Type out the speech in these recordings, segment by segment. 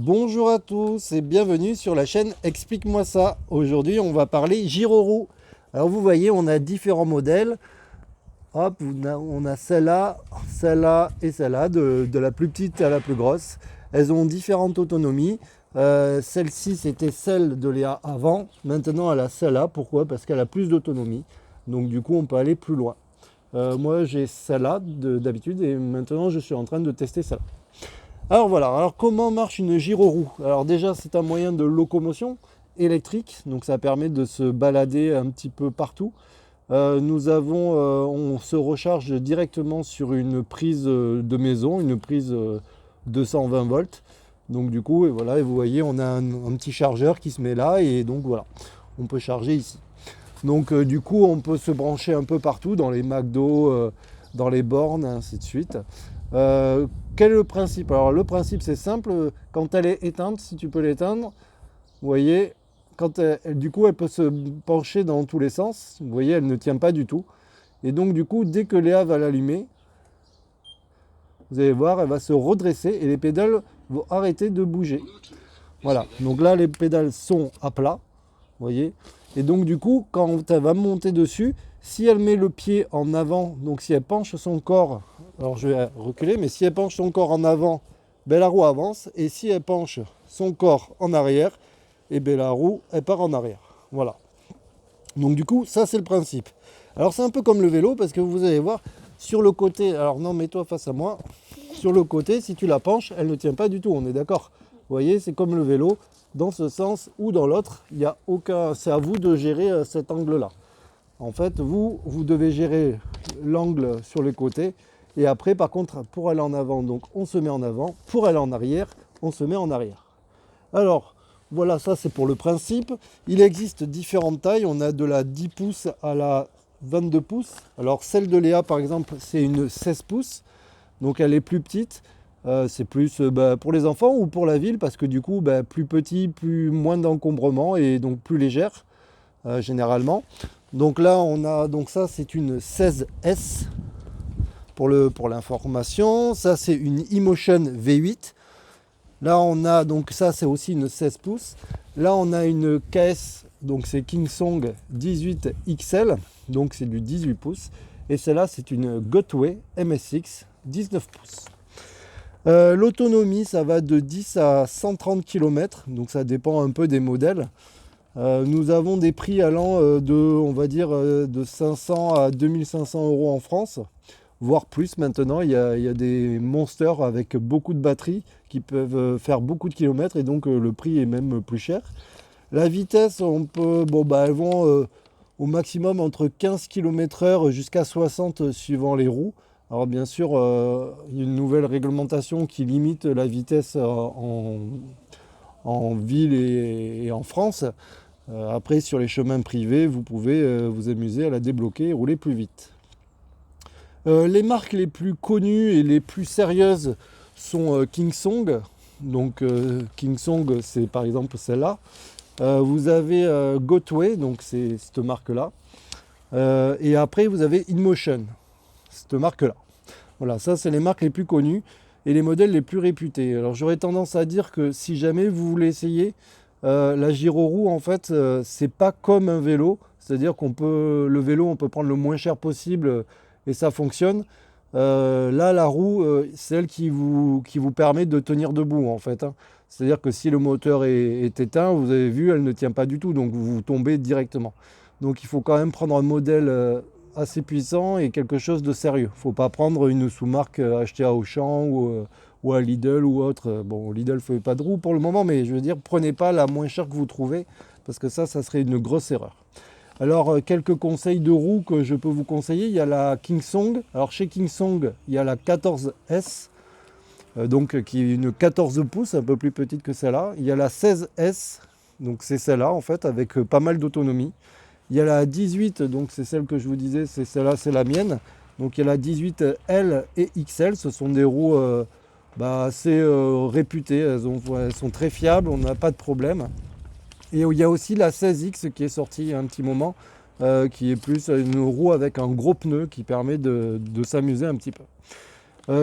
Bonjour à tous et bienvenue sur la chaîne Explique-moi ça. Aujourd'hui, on va parler gyro-roue. Alors vous voyez, on a différents modèles. Hop, on a celle-là et celle-là, de la plus petite à la plus grosse. Elles ont différentes autonomies. Celle-ci, c'était celle de Léa avant. Maintenant, elle a celle-là. Pourquoi? Parce qu'elle a plus d'autonomie. Donc du coup, on peut aller plus loin. Moi, j'ai celle-là d'habitude et maintenant, je suis en train de tester celle-là. Alors voilà, alors comment marche une gyroroue? Alors déjà c'est un moyen de locomotion électrique, donc ça permet de se balader un petit peu partout. On se recharge directement sur une prise de maison, une prise 220 volts. Donc du coup, et voilà, et vous voyez, on a un petit chargeur qui se met là et donc voilà, on peut charger ici. Donc du coup, on peut se brancher un peu partout, dans les McDo, dans les bornes, ainsi de suite. Euh, Quel est le principe? Alors le principe c'est simple, quand elle est éteinte, si tu peux l'éteindre, vous voyez, du coup elle peut se pencher dans tous les sens, vous voyez, elle ne tient pas du tout. Et donc du coup, dès que Léa va l'allumer, vous allez voir, elle va se redresser et les pédales vont arrêter de bouger. Voilà, donc là les pédales sont à plat, vous voyez. Et donc du coup, quand elle va monter dessus, si elle met le pied en avant, donc si elle penche son corps, alors je vais reculer, mais si elle penche son corps en avant, ben la roue avance. Et si elle penche son corps en arrière, et ben la roue, elle part en arrière. Voilà. Donc du coup, ça c'est le principe. Alors c'est un peu comme le vélo, parce que vous allez voir, sur le côté, alors non, mets-toi face à moi, sur le côté, si tu la penches, elle ne tient pas du tout, on est d'accord. Vous voyez, c'est comme le vélo, dans ce sens ou dans l'autre, il n'y a aucun. C'est à vous de gérer cet angle-là. En fait, vous devez gérer l'angle sur les côtés. Et après, par contre, pour aller en avant, donc on se met en avant. Pour aller en arrière, on se met en arrière. Alors, voilà, ça c'est pour le principe. Il existe différentes tailles. On a de la 10 pouces à la 22 pouces. Alors, celle de Léa, par exemple, c'est une 16 pouces. Donc, elle est plus petite. C'est plus pour les enfants ou pour la ville parce que du coup, plus petit, moins d'encombrement et donc plus légère généralement. Donc là, on a donc ça, c'est une 16S pour l'information. Ça, c'est une eMotion V8. Là, on a donc ça, c'est aussi une 16 pouces. Là, on a une KS, donc c'est Kingsong 18 XL, donc c'est du 18 pouces. Et celle-là, c'est une Gotway MSX 19 pouces. L'autonomie, ça va de 10 à 130 km, donc ça dépend un peu des modèles. Nous avons des prix allant on va dire, de 500 à 2500 euros en France, voire plus maintenant. Il y a des monsters avec beaucoup de batteries qui peuvent faire beaucoup de kilomètres et donc le prix est même plus cher. La vitesse, elles vont au maximum entre 15 km/h jusqu'à 60 suivant les roues. Alors bien sûr, il y a une nouvelle réglementation qui limite la vitesse en ville et en France. Après, sur les chemins privés, vous pouvez vous amuser à la débloquer et rouler plus vite. Les marques les plus connues et les plus sérieuses sont Kingsong. Donc Kingsong, c'est par exemple celle-là. Vous avez Gotway, donc c'est cette marque-là. Et après, vous avez InMotion, cette marque-là. Voilà, ça c'est les marques les plus connues et les modèles les plus réputés. Alors j'aurais tendance à dire que si jamais vous voulez essayer, la gyroroue en fait c'est pas comme un vélo, c'est-à-dire le vélo on peut prendre le moins cher possible et ça fonctionne. Là la roue c'est celle qui vous permet de tenir debout en fait, hein. C'est-à-dire que si le moteur est éteint, vous avez vu, elle ne tient pas du tout, donc vous tombez directement. Donc il faut quand même prendre un modèle assez puissant et quelque chose de sérieux. Il ne faut pas prendre une sous-marque achetée à Auchan ou à Lidl ou autre. Bon, Lidl ne fait pas de roue pour le moment, mais je veux dire, prenez pas la moins chère que vous trouvez, parce que ça serait une grosse erreur. Alors, quelques conseils de roue que je peux vous conseiller. Il y a la Kingsong. Alors, chez Kingsong, il y a la 14S, donc qui est une 14 pouces, un peu plus petite que celle-là. Il y a la 16S, donc c'est celle-là en fait, avec pas mal d'autonomie. Il y a la 18, donc c'est celle que je vous disais, c'est celle-là, c'est la mienne. Donc il y a la 18 L et XL, ce sont des roues assez réputées, elles sont très fiables, on n'a pas de problème. Et il y a aussi la 16X qui est sortie il y a un petit moment, qui est plus une roue avec un gros pneu qui permet de s'amuser un petit peu.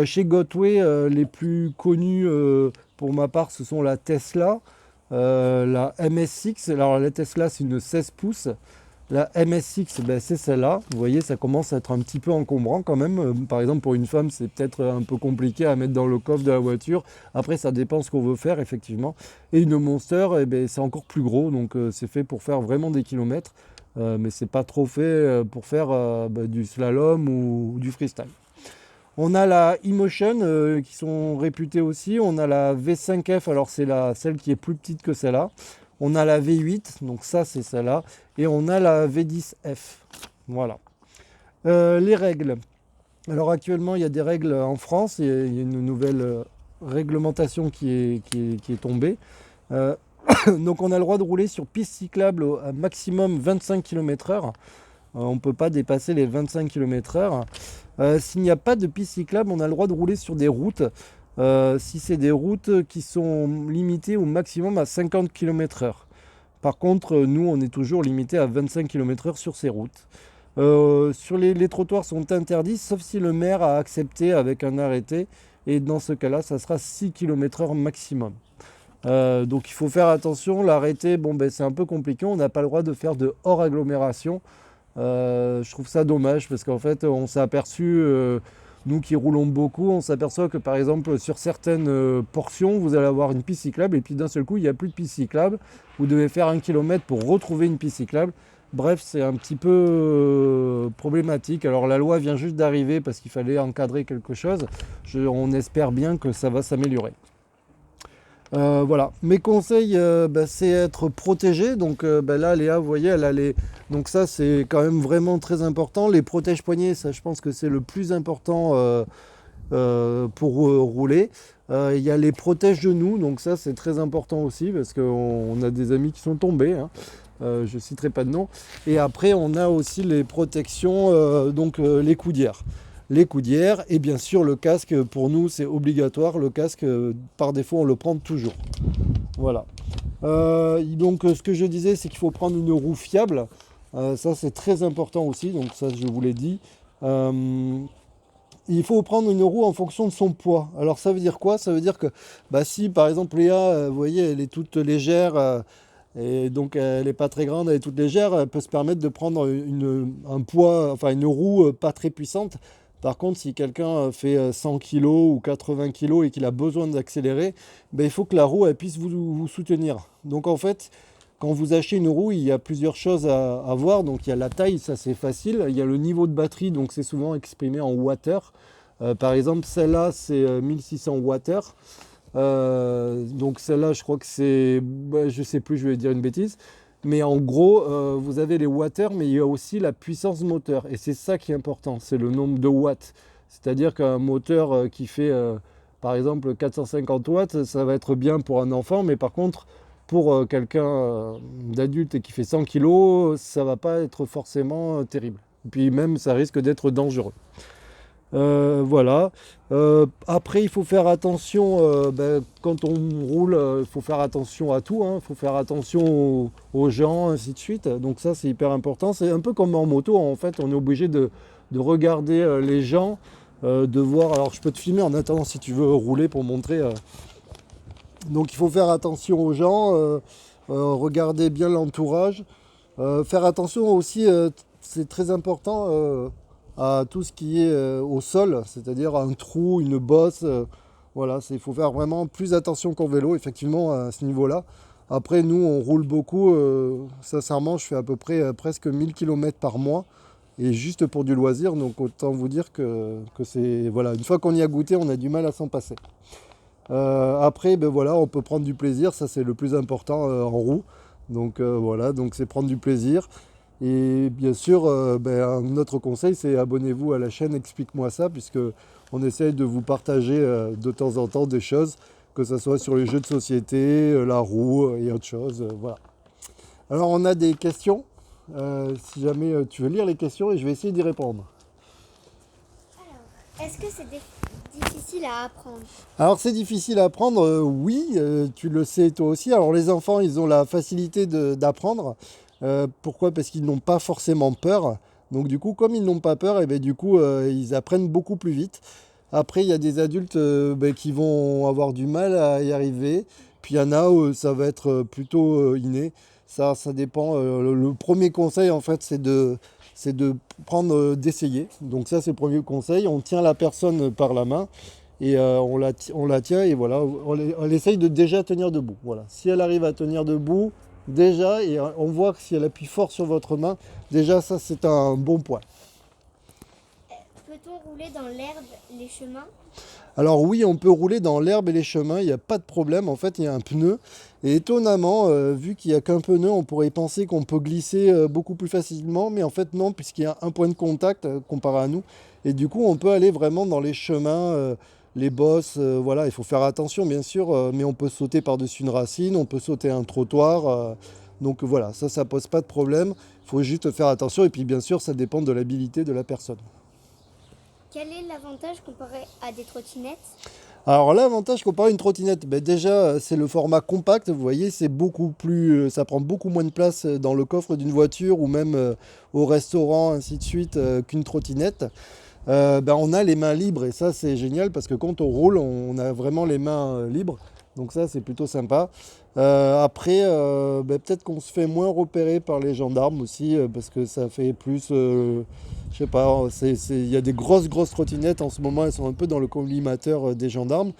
Chez Gotway, les plus connus pour ma part, ce sont la Tesla, la MSX. Alors la Tesla, c'est une 16 pouces. La MSX, ben, c'est celle-là. Vous voyez, ça commence à être un petit peu encombrant quand même. Par exemple, pour une femme, c'est peut-être un peu compliqué à mettre dans le coffre de la voiture. Après, ça dépend ce qu'on veut faire, effectivement. Et une Monster, eh ben, c'est encore plus gros. Donc, c'est fait pour faire vraiment des kilomètres. Mais c'est pas trop fait pour faire du slalom ou du freestyle. On a la Emotion qui sont réputées aussi. On a la V5F, alors c'est celle qui est plus petite que celle-là. On a la V8, donc ça c'est celle-là. Et on a la V10F. Voilà. Les règles. Alors actuellement il y a des règles en France. Il y a une nouvelle réglementation qui est tombée. Donc on a le droit de rouler sur piste cyclable à maximum 25 km/h. On ne peut pas dépasser les 25 km/h. S'il n'y a pas de piste cyclable, on a le droit de rouler sur des routes. Si c'est des routes qui sont limitées au maximum à 50 km/h. Par contre, nous, on est toujours limité à 25 km/h sur ces routes. Les trottoirs sont interdits, sauf si le maire a accepté avec un arrêté. Et dans ce cas-là, ça sera 6 km/h maximum. Donc il faut faire attention. L'arrêté, c'est un peu compliqué. On n'a pas le droit de faire de hors agglomération. Je trouve ça dommage parce qu'en fait on s'est aperçu, nous qui roulons beaucoup, on s'aperçoit que par exemple sur certaines portions vous allez avoir une piste cyclable et puis d'un seul coup il n'y a plus de piste cyclable, vous devez faire 1 km pour retrouver une piste cyclable. Bref, c'est un petit peu problématique. Alors la loi vient juste d'arriver parce qu'il fallait encadrer quelque chose. On espère bien que ça va s'améliorer. Voilà, mes conseils, c'est être protégé. Donc là, Léa, vous voyez, elle a les... Donc ça, c'est quand même vraiment très important. Les protège-poignets, ça, je pense que c'est le plus important pour rouler. Il y a les protège-genoux, donc ça, c'est très important aussi parce qu'on a des amis qui sont tombés. Hein. Je ne citerai pas de nom. Et après, on a aussi les protections, les coudières. Les coudières et bien sûr le casque, pour nous c'est obligatoire, le casque par défaut on le prend toujours. Voilà. Donc ce que je disais c'est qu'il faut prendre une roue fiable, ça c'est très important aussi, donc ça je vous l'ai dit. Il faut prendre une roue en fonction de son poids. Alors ça veut dire quoi? Ça veut dire que si par exemple Léa, vous voyez elle est toute légère, et donc elle n'est pas très grande, elle est toute légère, elle peut se permettre de prendre un poids, enfin une roue pas très puissante. Par contre, si quelqu'un fait 100 kg ou 80 kg et qu'il a besoin d'accélérer, il faut que la roue elle puisse vous soutenir. Donc en fait, quand vous achetez une roue, il y a plusieurs choses à voir. Donc il y a la taille, ça c'est facile. Il y a le niveau de batterie, donc c'est souvent exprimé en wattheures. Par exemple, celle-là c'est 1600 wattheures. Donc celle-là, je crois que c'est... je sais plus, je vais dire une bêtise. Mais en gros, vous avez les wattheures, mais il y a aussi la puissance moteur. Et c'est ça qui est important, c'est le nombre de watts. C'est-à-dire qu'un moteur qui fait, par exemple, 450 watts, ça va être bien pour un enfant. Mais par contre, pour quelqu'un d'adulte et qui fait 100 kg, ça ne va pas être forcément terrible. Et puis même, ça risque d'être dangereux. Voilà. Après, il faut faire attention, quand on roule, il faut faire attention à tout, hein. Il faut faire attention aux gens, ainsi de suite. Donc ça, c'est hyper important. C'est un peu comme en moto, en fait, on est obligé de regarder les gens, de voir. Alors, je peux te filmer en attendant si tu veux rouler pour montrer. Donc, il faut faire attention aux gens, regarder bien l'entourage, faire attention aussi, c'est très important. À tout ce qui est au sol, c'est-à-dire un trou, une bosse. Voilà, il faut faire vraiment plus attention qu'en vélo, effectivement, à ce niveau-là. Après, nous, on roule beaucoup. Sincèrement, je fais à peu près presque 1000 km par mois. Et juste pour du loisir, donc autant vous dire que c'est... Voilà, une fois qu'on y a goûté, on a du mal à s'en passer. Après, voilà, on peut prendre du plaisir, ça c'est le plus important en roue. Donc voilà, donc c'est prendre du plaisir. Et bien sûr, un autre conseil, c'est abonnez-vous à la chaîne Explique-moi ça, puisque on essaye de vous partager de temps en temps des choses, que ce soit sur les jeux de société, la roue et autre chose. Voilà. Alors on a des questions, si jamais tu veux lire les questions et je vais essayer d'y répondre. Alors, est-ce que c'est difficile à apprendre? Alors c'est difficile à apprendre, oui, tu le sais toi aussi. Alors les enfants, ils ont la facilité d'apprendre. Pourquoi? Parce qu'ils n'ont pas forcément peur. Donc du coup, comme ils n'ont pas peur, et du coup, ils apprennent beaucoup plus vite. Après, il y a des adultes qui vont avoir du mal à y arriver. Puis il y en a où ça va être plutôt inné. Ça dépend. Le premier conseil, en fait, c'est de prendre, d'essayer. Donc ça, c'est le premier conseil. On tient la personne par la main et on la tient et voilà, on essaye de déjà tenir debout. Voilà. Si elle arrive à tenir debout, déjà, et on voit que si elle appuie fort sur votre main, déjà, ça, c'est un bon point. Peut-on rouler dans l'herbe, les chemins? Alors oui, on peut rouler dans l'herbe et les chemins, il n'y a pas de problème. En fait, il y a un pneu. Et étonnamment, vu qu'il n'y a qu'un pneu, on pourrait penser qu'on peut glisser beaucoup plus facilement. Mais en fait, non, puisqu'il y a un point de contact comparé à nous. Et du coup, on peut aller vraiment dans les chemins, les bosses. Voilà, il faut faire attention, bien sûr. Mais on peut sauter par-dessus une racine, on peut sauter un trottoir. Donc voilà, ça pose pas de problème. Il faut juste faire attention. Et puis, bien sûr, ça dépend de l'habilité de la personne. Quel est l'avantage comparé à des trottinettes? Alors l'avantage comparé à une trottinette, déjà c'est le format compact, vous voyez, c'est beaucoup plus, ça prend beaucoup moins de place dans le coffre d'une voiture ou même au restaurant, ainsi de suite, qu'une trottinette. On a les mains libres et ça c'est génial parce que quand on roule, on a vraiment les mains libres. Donc ça c'est plutôt sympa. Après, peut-être qu'on se fait moins repérer par les gendarmes aussi parce que ça fait plus, je sais pas, il y a des grosses trottinettes en ce moment, elles sont un peu dans le collimateur des gendarmes.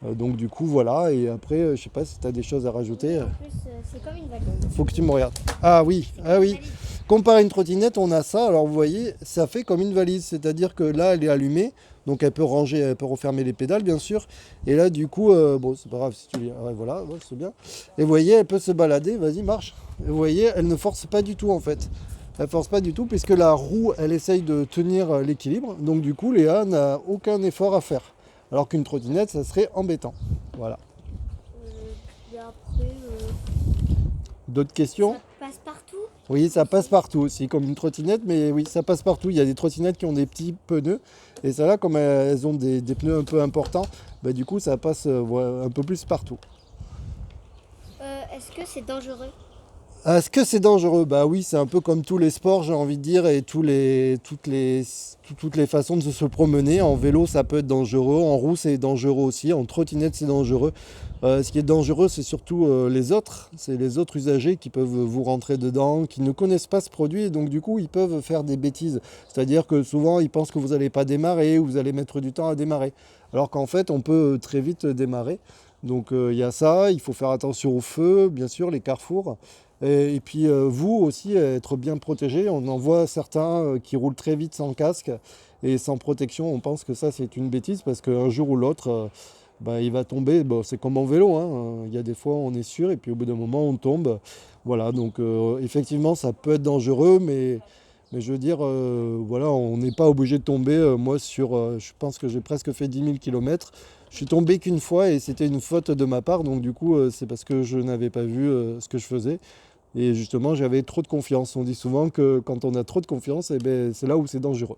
Donc du coup voilà, et après, je sais pas si tu as des choses à rajouter. En plus, c'est comme une valise. Faut que tu me regardes. Ah oui, C'est ah comme une oui. valise. Comparé à une trottinette, on a ça. Alors vous voyez, ça fait comme une valise. C'est-à-dire que là, elle est allumée. Donc elle peut ranger, elle peut refermer les pédales, bien sûr. Et là, du coup, bon, c'est pas grave si tu lis. Ouais, voilà, ouais, c'est bien. Et vous voyez, elle peut se balader. Vas-y, marche. Et vous voyez, elle ne force pas du tout en fait. Elle force pas du tout puisque la roue, elle essaye de tenir l'équilibre. Donc du coup, Léa n'a aucun effort à faire. Alors qu'une trottinette, ça serait embêtant. Voilà. Et après, D'autres questions? ça passe partout. Oui, ça passe partout aussi, comme une trottinette, mais oui, ça passe partout. Il y a des trottinettes qui ont des petits pneus, et celles-là, comme elles ont des pneus un peu importants, du coup, ça passe un peu plus partout. Est-ce que c'est dangereux? Est-ce que c'est dangereux? Bah oui, c'est un peu comme tous les sports, j'ai envie de dire, et toutes les façons de se promener. En vélo, ça peut être dangereux, en roue, c'est dangereux aussi, en trottinette, c'est dangereux. Ce qui est dangereux, c'est surtout c'est les autres usagers qui peuvent vous rentrer dedans, qui ne connaissent pas ce produit, et donc du coup, ils peuvent faire des bêtises. C'est-à-dire que souvent, ils pensent que vous n'allez pas démarrer, ou vous allez mettre du temps à démarrer. Alors qu'en fait, on peut très vite démarrer. Donc il y a ça, il faut faire attention au feu, bien sûr, les carrefours. Et puis vous aussi, être bien protégé. On en voit certains qui roulent très vite sans casque et sans protection. On pense que ça, c'est une bêtise parce qu'un jour ou l'autre, il va tomber. Bon, c'est comme en vélo, hein. Il y a des fois, on est sûr et puis au bout d'un moment, on tombe. Voilà, donc effectivement, ça peut être dangereux, mais je veux dire, voilà, on n'est pas obligé de tomber. Moi, je pense que j'ai presque fait 10 000 km. Je suis tombé qu'une fois et c'était une faute de ma part. Donc du coup, c'est parce que je n'avais pas vu ce que je faisais. Et justement, j'avais trop de confiance. On dit souvent que quand on a trop de confiance, c'est là où c'est dangereux.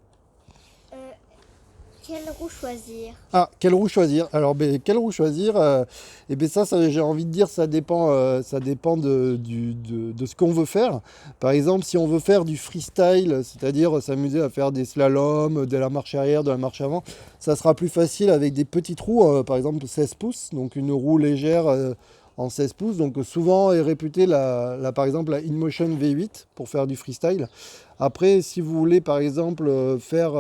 Quelle roue choisir? Ah, quelle roue choisir? Alors, quelle roue choisir? Ça, j'ai envie de dire, ça dépend de ce qu'on veut faire. Par exemple, si on veut faire du freestyle, c'est-à-dire s'amuser à faire des slaloms, de la marche arrière, de la marche avant, ça sera plus facile avec des petites roues, par exemple 16 pouces, donc une roue légère en 16 pouces. Donc souvent est réputée par exemple la InMotion V8 pour faire du freestyle. Après, si vous voulez par exemple faire...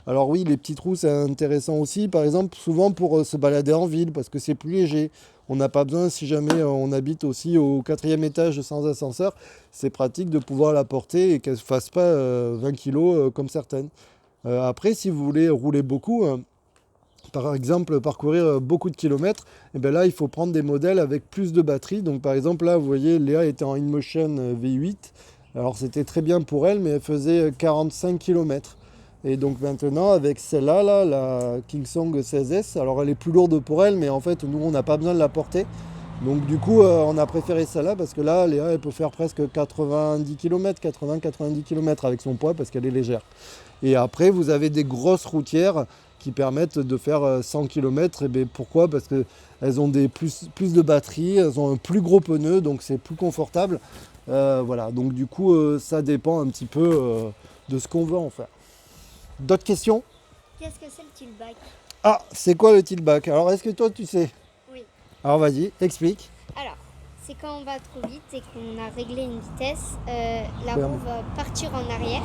alors oui, les petites roues c'est intéressant aussi, par exemple souvent pour se balader en ville parce que c'est plus léger. On n'a pas besoin, si jamais on habite aussi au 4e étage sans ascenseur, c'est pratique de pouvoir la porter et qu'elle ne fasse pas 20 kg comme certaines. Après, si vous voulez rouler beaucoup, par exemple parcourir beaucoup de kilomètres, et là il faut prendre des modèles avec plus de batterie. Donc par exemple là vous voyez Léa était en InMotion V8, alors c'était très bien pour elle mais elle faisait 45 km. Et donc maintenant avec celle-là, la Kingsong 16S, alors elle est plus lourde pour elle mais en fait nous on n'a pas besoin de la porter. Donc du coup on a préféré celle-là parce que là Léa elle peut faire presque 90 km, 80-90 km avec son poids parce qu'elle est légère. Et après vous avez des grosses routières qui permettent de faire 100 km. Et pourquoi? Parce qu'elles ont plus de batterie, elles ont un plus gros pneu, donc c'est plus confortable. Voilà, donc du coup, ça dépend un petit peu de ce qu'on veut en faire. D'autres questions? Qu'est-ce que c'est le tailback? Ah, c'est quoi le tilt-back? Alors, est-ce que toi, tu sais? Oui. Alors, vas-y, explique. Alors, c'est quand on va trop vite et qu'on a réglé une vitesse, la Ferme. roue va partir en arrière,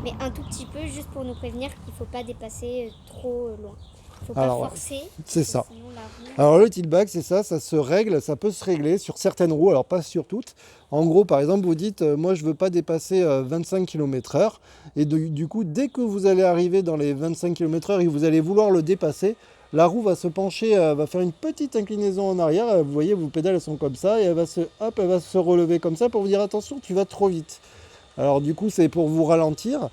mais un tout petit peu, juste pour nous prévenir qu'il ne faut pas dépasser trop loin. Il ne faut pas Alors, ouais, forcer, c'est parce ça. que sinon la roue... Alors le tilt-back, c'est ça se règle, ça peut se régler sur certaines roues, alors pas sur toutes. En gros, par exemple, vous dites, moi je veux pas dépasser 25 km/h, et du coup, dès que vous allez arriver dans les 25 km/h et que vous allez vouloir le dépasser, la roue va se pencher, va faire une petite inclinaison en arrière, vous voyez, vos pédales elles sont comme ça, et elle va se relever comme ça pour vous dire, attention, tu vas trop vite. Alors du coup, c'est pour vous ralentir.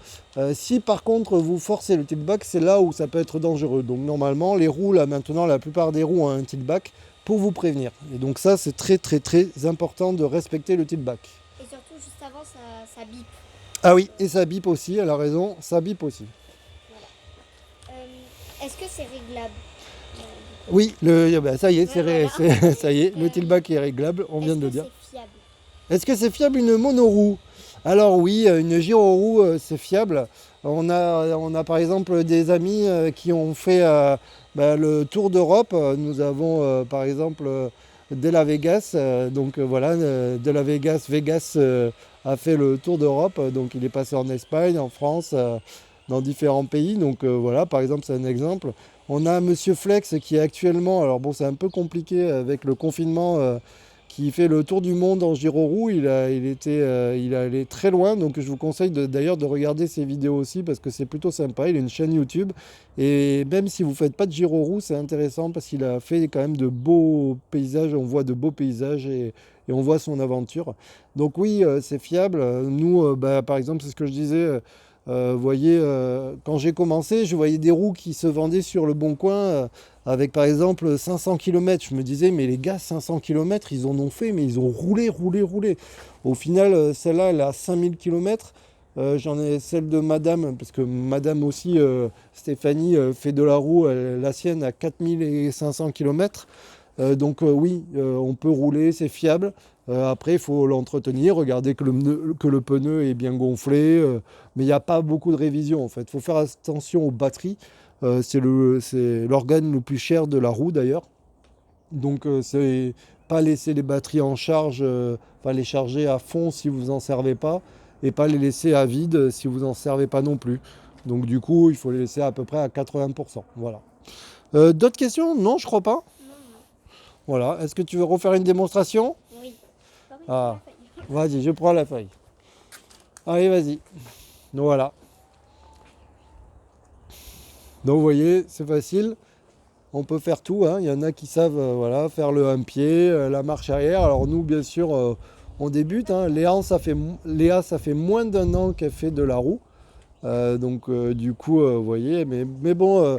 Si par contre vous forcez le tilt-back, c'est là où ça peut être dangereux. Donc normalement, les roues, là maintenant, la plupart des roues ont un tilt-back pour vous prévenir. Et donc ça, c'est très très très important de respecter le tilt-back. Et surtout, juste avant, ça bip. Ah oui, et ça bip aussi, elle a raison, ça bip aussi. Voilà. Est-ce que c'est réglable? Oui, ça y est, Ouais, voilà. ça y est, le tilt-back est réglable, on vient de le dire. Est-ce que c'est fiable? Est-ce que c'est fiable une monoroue? Alors oui, une gyroroue, c'est fiable. On a par exemple des amis qui ont fait le tour d'Europe. Nous avons par exemple De La Vegas. De La Vegas a fait le tour d'Europe. Donc il est passé en Espagne, en France, dans différents pays. Donc voilà, par exemple, c'est un exemple. On a Monsieur Flex qui est actuellement, alors bon, c'est un peu compliqué avec le confinement, qui fait le tour du monde en gyroroue. Il est allé très loin, donc je vous conseille d'ailleurs de regarder ses vidéos aussi parce que c'est plutôt sympa. Il a une chaîne YouTube et même si vous ne faites pas de gyroroue, c'est intéressant parce qu'il a fait quand même de beaux paysages. On voit de beaux paysages et on voit son aventure. Donc oui, c'est fiable. Nous, par exemple, c'est ce que je disais. Vous voyez, quand j'ai commencé, je voyais des roues qui se vendaient sur le Bon Coin avec par exemple 500 km. Je me disais, mais les gars, 500 km, ils en ont fait, mais ils ont roulé, roulé, roulé. Au final, celle-là, elle a 5000 km. J'en ai celle de madame, parce que madame aussi, Stéphanie, fait de la roue, la sienne à 4500 km. Oui, on peut rouler, c'est fiable. Après, il faut l'entretenir, regarder que le pneu est bien gonflé. Mais il n'y a pas beaucoup de révision en fait. Il faut faire attention aux batteries. C'est l'organe le plus cher de la roue d'ailleurs. Donc c'est pas laisser les batteries en charge, pas les charger à fond si vous n'en servez pas. Et pas les laisser à vide si vous n'en servez pas non plus. Donc du coup, il faut les laisser à peu près à 80%. Voilà. D'autres questions? Non, je crois pas. Non, non. Voilà. Est-ce que tu veux refaire une démonstration? Oui. Par contre, Ah, j'ai la feuille. vas-y, je prends la feuille. Allez, vas-y. Voilà. Donc vous voyez, c'est facile. On peut faire tout, hein. Il y en a qui savent voilà, faire le un pied, la marche arrière. Alors nous, bien sûr, on débute, hein. Léa, ça fait moins d'un an qu'elle fait de la roue. Du coup, vous voyez, mais bon,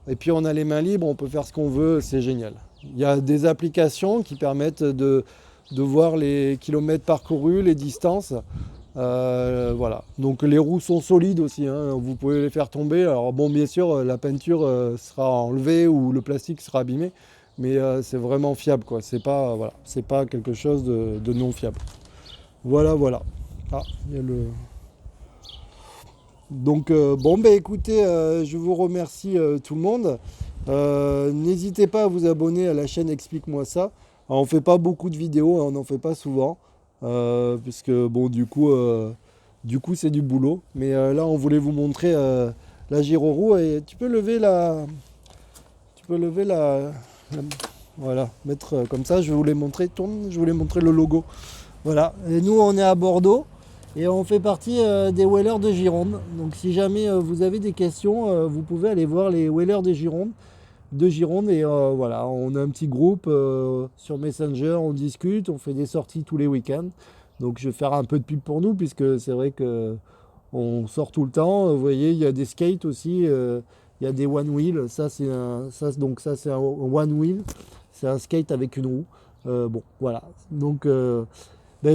et puis on a les mains libres, on peut faire ce qu'on veut, c'est génial. Il y a des applications qui permettent de voir les kilomètres parcourus, les distances. Voilà. Donc les roues sont solides aussi, hein. Vous pouvez les faire tomber. Alors bon, bien sûr, la peinture sera enlevée ou le plastique sera abîmé, mais c'est vraiment fiable, quoi. Voilà, c'est pas quelque chose de non fiable. Voilà, voilà. Ah, il y a le... Donc écoutez, je vous remercie tout le monde. N'hésitez pas à vous abonner à la chaîne Explique-moi ça. Alors, on fait pas beaucoup de vidéos, hein, on n'en fait pas souvent. Puisque bon du coup c'est du boulot. Mais là on voulait vous montrer la gyroroue et tu peux lever voilà, mettre comme ça, je vais vous les montrer, tourne, je vais vous les montrer le logo. Voilà, et nous on est à Bordeaux et on fait partie des Whalers de Gironde. Donc si jamais vous avez des questions, vous pouvez aller voir les Whalers de Gironde et voilà, on a un petit groupe sur Messenger, on discute, on fait des sorties tous les week-ends. Donc je vais faire un peu de pub pour nous puisque c'est vrai que on sort tout le temps. Vous voyez, il y a des skates aussi, il y a des one wheel. Ça c'est un one wheel, c'est un skate avec une roue. Voilà. Donc je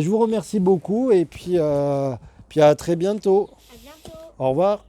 vous remercie beaucoup et puis à très bientôt. À bientôt. Au revoir.